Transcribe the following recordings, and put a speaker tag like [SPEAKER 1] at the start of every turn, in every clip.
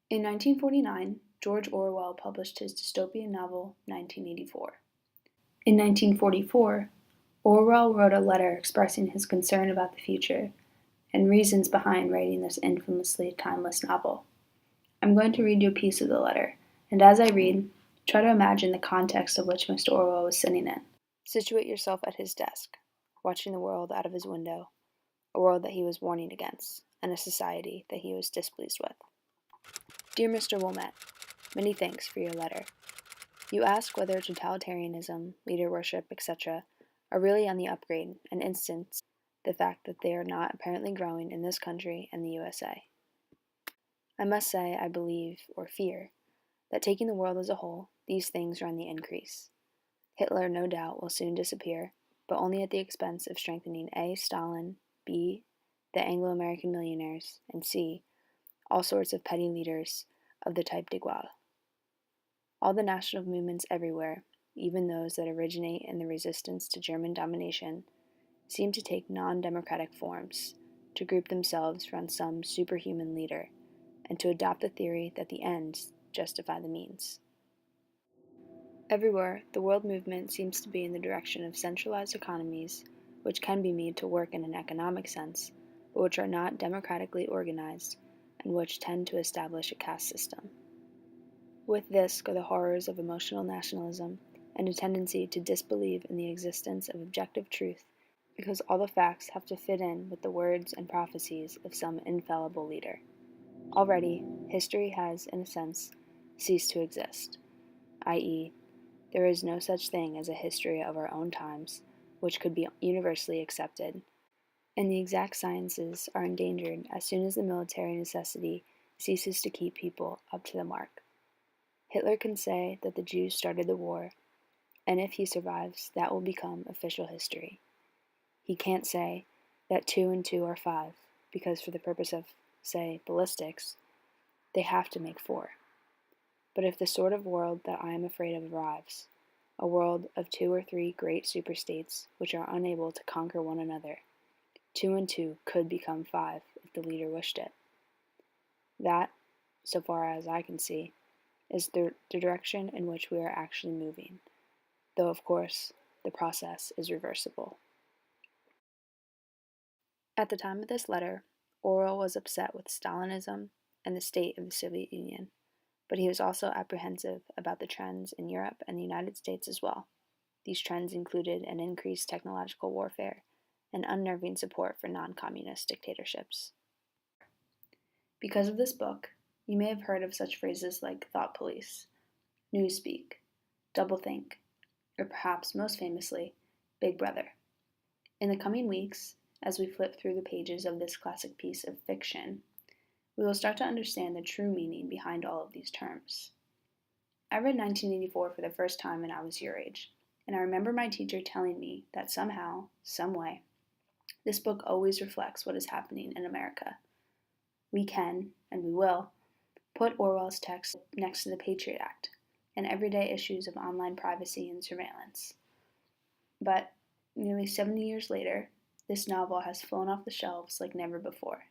[SPEAKER 1] In 1949, George Orwell published his dystopian novel 1984. In 1944, Orwell wrote a letter expressing his concern about the future and reasons behind writing this infamously timeless novel. I'm going to read you a piece of the letter, and as I read, try to imagine the context of which Mr. Orwell was sitting in. Situate yourself at his desk, watching the world out of his window, a world that he was warning against, and a society that he was displeased with. Dear Mr. Wilmette, many thanks for your letter. You ask whether totalitarianism, leader worship, etc. are really on the upgrade and instance the fact that they are not apparently growing in this country and the USA. I must say I believe, or fear, that taking the world as a whole, these things are on the increase. Hitler, no doubt, will soon disappear, but only at the expense of strengthening A. Stalin, B. the Anglo-American millionaires, and C. all sorts of petty leaders of the type de Gaulle. All the national movements everywhere, even those that originate in the resistance to German domination, seem to take non-democratic forms, to group themselves around some superhuman leader, and to adopt the theory that the ends justify the means. Everywhere, the world movement seems to be in the direction of centralized economies, which can be made to work in an economic sense, but which are not democratically organized, and which tend to establish a caste system. With this go the horrors of emotional nationalism and a tendency to disbelieve in the existence of objective truth because all the facts have to fit in with the words and prophecies of some infallible leader. Already, history has, in a sense, ceased to exist, i.e., there is no such thing as a history of our own times which could be universally accepted, and the exact sciences are endangered as soon as the military necessity ceases to keep people up to the mark. Hitler can say that the Jews started the war, and if he survives, that will become official history. He can't say that 2 and 2 are 5, because for the purpose of, say, ballistics, they have to make 4. But if the sort of world that I am afraid of arrives, a world of 2 or 3 great superstates which are unable to conquer one another, 2 and 2 could become 5 if the leader wished it. That, so far as I can see, is the direction in which we are actually moving, though of course the process is reversible. At the time of this letter, Orwell was upset with Stalinism and the state of the Soviet Union, but he was also apprehensive about the trends in Europe and the United States as well. These trends included an increased technological warfare and unnerving support for non-communist dictatorships. Because of this book, you may have heard of such phrases like thought police, newspeak, doublethink, or perhaps most famously, Big Brother. In the coming weeks, as we flip through the pages of this classic piece of fiction, we will start to understand the true meaning behind all of these terms. I read 1984 for the first time when I was your age, and I remember my teacher telling me that somehow, some way, this book always reflects what is happening in America. We can, and we will, put Orwell's text next to the Patriot Act and everyday issues of online privacy and surveillance. But nearly 70 years later, this novel has flown off the shelves like never before.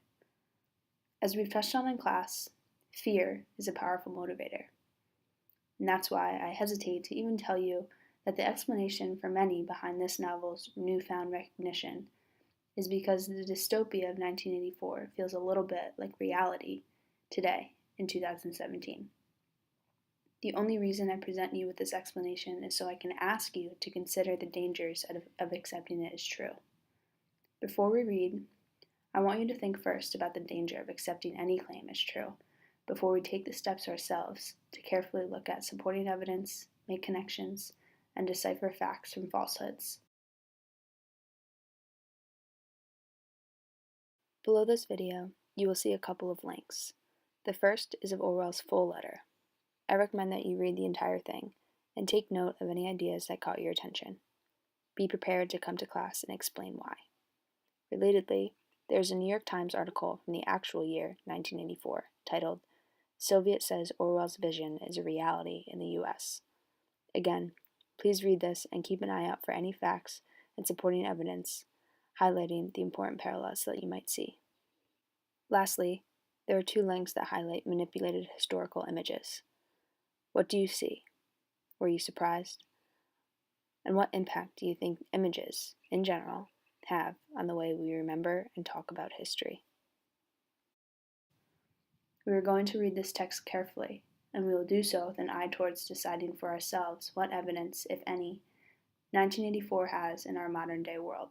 [SPEAKER 1] As we've touched on in class, fear is a powerful motivator. And that's why I hesitate to even tell you that the explanation for many behind this novel's newfound recognition is because the dystopia of 1984 feels a little bit like reality today in 2017. The only reason I present you with this explanation is so I can ask you to consider the dangers of accepting it as true. Before we read, I want you to think first about the danger of accepting any claim as true before we take the steps ourselves to carefully look at supporting evidence, make connections, and decipher facts from falsehoods. Below this video, you will see a couple of links. The first is of Orwell's full letter. I recommend that you read the entire thing and take note of any ideas that caught your attention. Be prepared to come to class and explain why. Relatedly, there is a New York Times article from the actual year 1984 titled, "Soviet Says Orwell's Vision is a Reality in the US." Again, please read this and keep an eye out for any facts and supporting evidence highlighting the important parallels that you might see. Lastly, There are two links that highlight manipulated historical images. What do you see? Were you surprised? And what impact do you think images, in general, have on the way we remember and talk about history? We are going to read this text carefully, and we will do so with an eye towards deciding for ourselves what evidence, if any, 1984 has in our modern day world,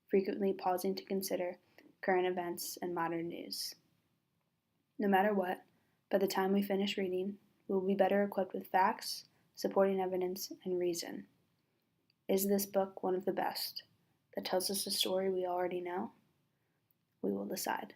[SPEAKER 1] frequently pausing to consider current events and modern news. No matter what, by the time we finish reading, we will be better equipped with facts, supporting evidence, and reason. Is this book one of the best that tells us a story we already know? We will decide.